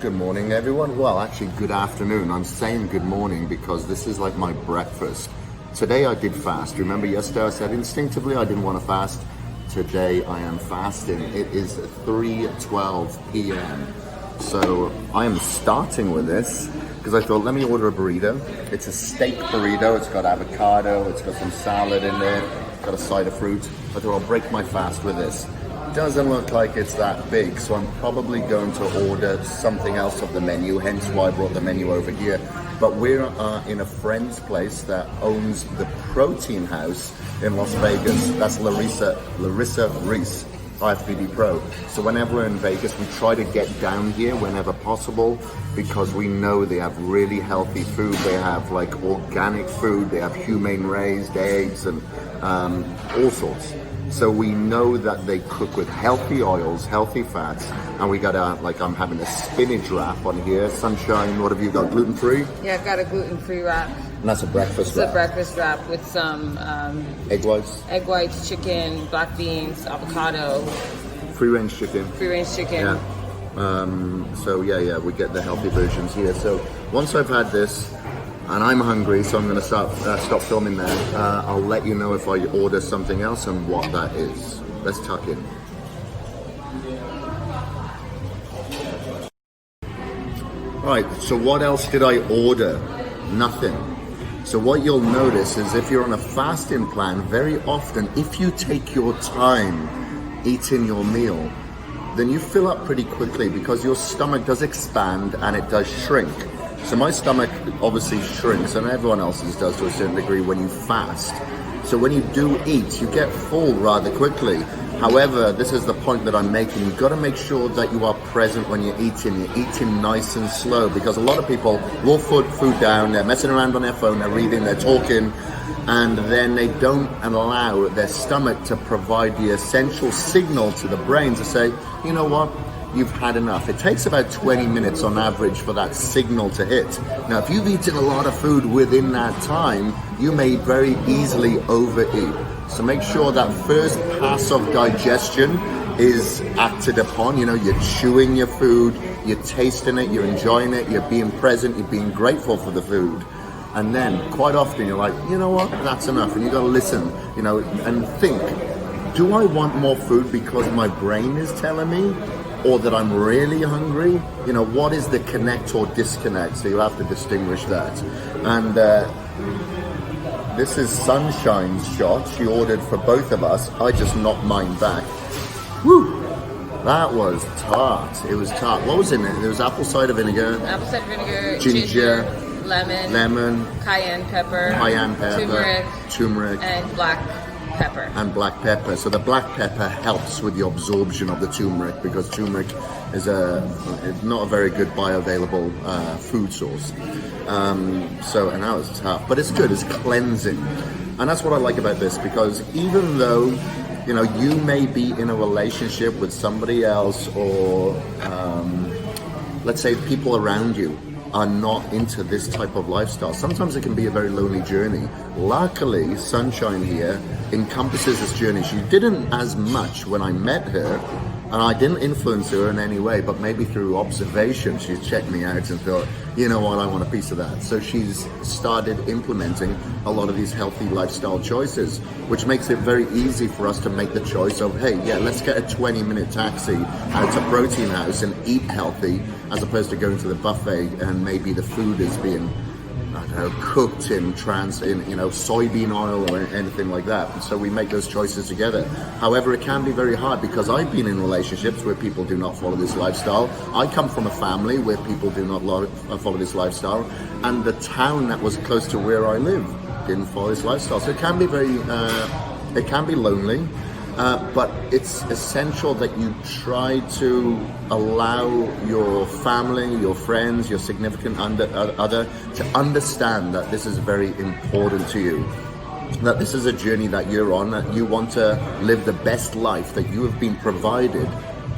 Good morning, everyone. Well, actually, good afternoon. I'm saying good morning because this is like my breakfast. Today I did fast. Remember yesterday I said instinctively I didn't want to fast. Today I am fasting. It is 3:12 p.m. So I am starting with this because I thought, let me order a burrito. It's a steak burrito. It's got avocado. It's got some salad in there. It's got a side of fruit. I thought I'll break my fast with this. Doesn't look like it's that big, so I'm probably going to order something else off the menu, hence why I brought the menu over here. But we're in a friend's place that owns the Protein House in Las Vegas. That's Larissa Reese, IFBB Pro. So whenever we're in Vegas, we try to get down here whenever possible because we know they have really healthy food. They have like organic food, they have humane raised eggs and all sorts. So we know that they cook with healthy oils, healthy fats, and we got I'm having a spinach wrap on here. Sunshine, what have you got, gluten-free? Yeah, I've got a gluten-free wrap. And that's a breakfast wrap? It's a breakfast wrap with some egg whites? Egg whites, chicken, black beans, avocado. Free-range chicken? Free-range chicken. Yeah. So yeah, we get the healthy versions here. So once I've had this, and I'm hungry, so I'm going to stop filming there. I'll let you know if I order something else and what that is. Let's tuck in. Alright, so what else did I order? Nothing. So what you'll notice is if you're on a fasting plan, very often, if you take your time eating your meal, then you fill up pretty quickly because your stomach does expand and it does shrink. So my stomach obviously shrinks, and everyone else's does to a certain degree when you fast. So when you do eat, you get full rather quickly. However, this is the point that I'm making. You've got to make sure that you are present when you're eating. You're eating nice and slow because a lot of people will put food down, they're messing around on their phone, they're reading, they're talking, and then they don't allow their stomach to provide the essential signal to the brain to say, you know what? You've had enough. It takes about 20 minutes on average for that signal to hit. Now, if you've eaten a lot of food within that time, you may very easily overeat. So make sure that first pass of digestion is acted upon. You know, you're chewing your food, you're tasting it, you're enjoying it, you're being present, you're being grateful for the food. And then quite often you're like, you know what, that's enough. And you got to listen, you know, and think, do I want more food because my brain is telling me? Or that I'm really hungry? You know, what is the connect or disconnect? So you have to distinguish that. And this is Sunshine's shot. She ordered for both of us. I just knocked mine back. Woo! That was tart. It was tart. What was in it? There was apple cider vinegar. Apple cider vinegar, ginger, lemon, cayenne pepper, turmeric, and black pepper. So the black pepper helps with the absorption of the turmeric because turmeric is not a very good bioavailable food source. And that was tough, but it's good. It's cleansing, and that's what I like about this because even though you know you may be in a relationship with somebody else, or let's say people around you are not into this type of lifestyle. Sometimes it can be a very lonely journey. Luckily, Sunshine here encompasses this journey. She didn't as much when I met her, and I didn't influence her in any way, but maybe through observation, she checked me out and thought, you know what, I want a piece of that. So she's started implementing a lot of these healthy lifestyle choices, which makes it very easy for us to make the choice of, hey, yeah, let's get a 20-minute taxi out to Protein House and eat healthy, as opposed to going to the buffet and maybe the food is being, I don't know, cooked in soybean oil or anything like that. And so we make those choices together. However, it can be very hard because I've been in relationships where people do not follow this lifestyle. I come from a family where people do not follow this lifestyle, and the town that was close to where I live didn't follow this lifestyle. So it can be it can be lonely. But it's essential that you try to allow your family, your friends, your significant other to understand that this is very important to you. That this is a journey that you're on, that you want to live the best life that you have been provided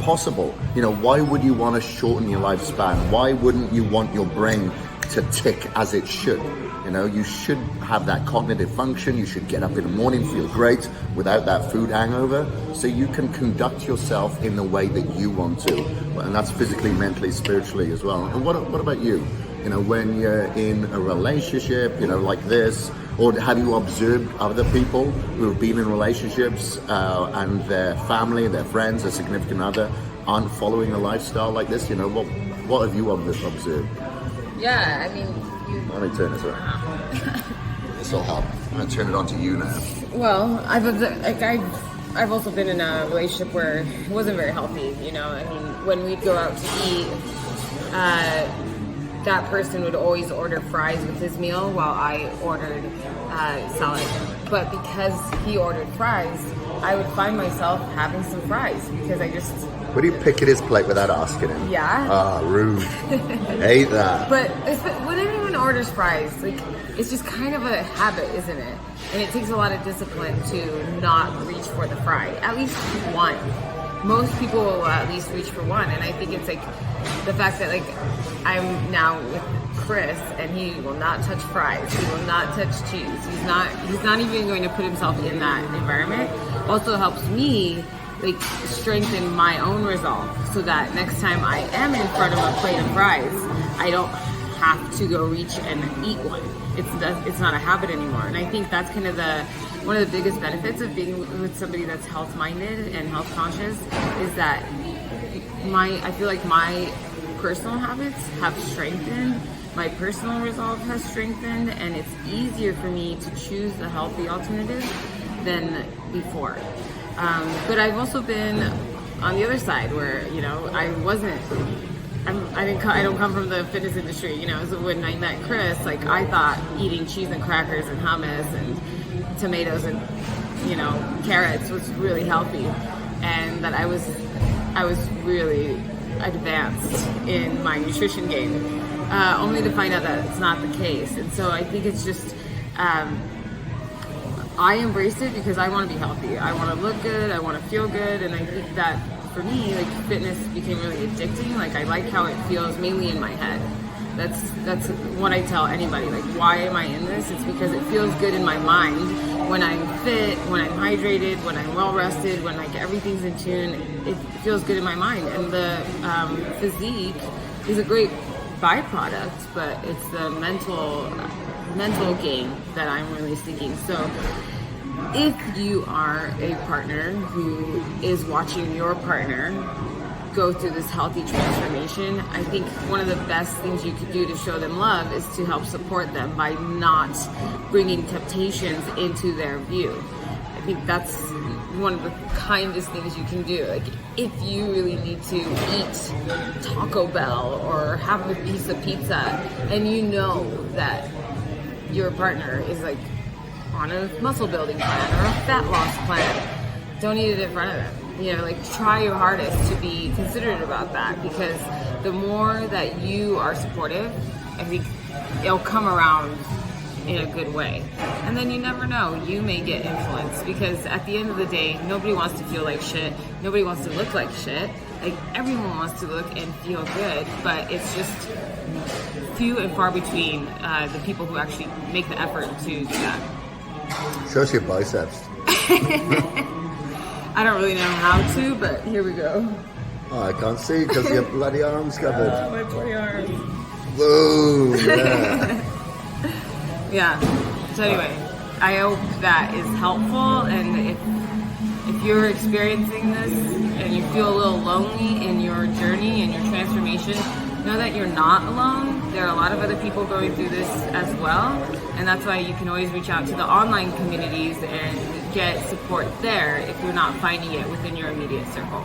possible. You know, why would you want to shorten your lifespan? Why wouldn't you want your brain to tick as it should. You know, you should have that cognitive function. You should get up in the morning, feel great without that food hangover, so you can conduct yourself in the way that you want to, and that's physically, mentally, spiritually as well. And what about you? You know, when you're in a relationship, you know, like this, or have you observed other people who have been in relationships and their family, their friends, their significant other aren't following a lifestyle like this? You know, what have you observed? Yeah, I mean, let me turn this around. This will help. I'm gonna turn it on to you now. well, I've also been in a relationship where it wasn't very healthy. You know, I mean, when we'd go out to eat, that person would always order fries with his meal while I ordered salad. But because he ordered fries, I would find myself having some fries because I just... Would he pick at his plate without asking him? Yeah. Ah, rude. Hate that. But when anyone orders fries, like, it's just kind of a habit, isn't it? And it takes a lot of discipline to not reach for the fry. At least one. Most people will at least reach for one, and I think it's like the fact that like I'm now with Kris and he will not touch fries, he will not touch cheese, he's not even going to put himself in that environment. Also helps me like strengthen my own resolve so that next time I am in front of a plate of fries, I don't have to go reach and eat one. It's not a habit anymore, and I think that's kind of one of the biggest benefits of being with somebody that's health-minded and health-conscious is that I feel like my personal habits have strengthened, my personal resolve has strengthened, and it's easier for me to choose a healthy alternative than before. But I've also been on the other side where, you know, I don't come from the fitness industry, you know, so when I met Kris, like I thought eating cheese and crackers and hummus and tomatoes and, you know, carrots was really healthy, and that I was really advanced in my nutrition game, only to find out that it's not the case. And so I think it's just I embrace it because I want to be healthy, I want to look good, I want to feel good, and I think that for me, like, fitness became really addicting. Like, I like how it feels mainly in my head. That's what I tell anybody. Like, why am I in this? It's because it feels good in my mind. When I'm fit, when I'm hydrated, when I'm well rested, when like everything's in tune, it feels good in my mind. And the physique is a great byproduct, but it's the mental gain that I'm really seeking. So if you are a partner who is watching your partner go through this healthy transformation, I think one of the best things you could do to show them love is to help support them by not bringing temptations into their view. I think that's one of the kindest things you can do. Like, if you really need to eat Taco Bell or have a piece of pizza and you know that your partner is like on a muscle building plan or a fat loss plan, don't eat it in front of them. You know, like, try your hardest to be considerate about that, because the more that you are supportive, I think it'll come around in a good way. And then you never know, you may get influenced, because at the end of the day, nobody wants to feel like shit, nobody wants to look like shit. Like, everyone wants to look and feel good, but it's just few and far between the people who actually make the effort to do that. Show us your biceps. I don't really know how to, but here we go. Oh, I can't see because your bloody arms covered. My bloody arms. Whoa, yeah. Yeah. So anyway, I hope that is helpful, and if you're experiencing this and you feel a little lonely in your journey and your transformation, know that you're not alone. There are a lot of other people going through this as well, and that's why you can always reach out to the online communities and get support there if you're not finding it within your immediate circle.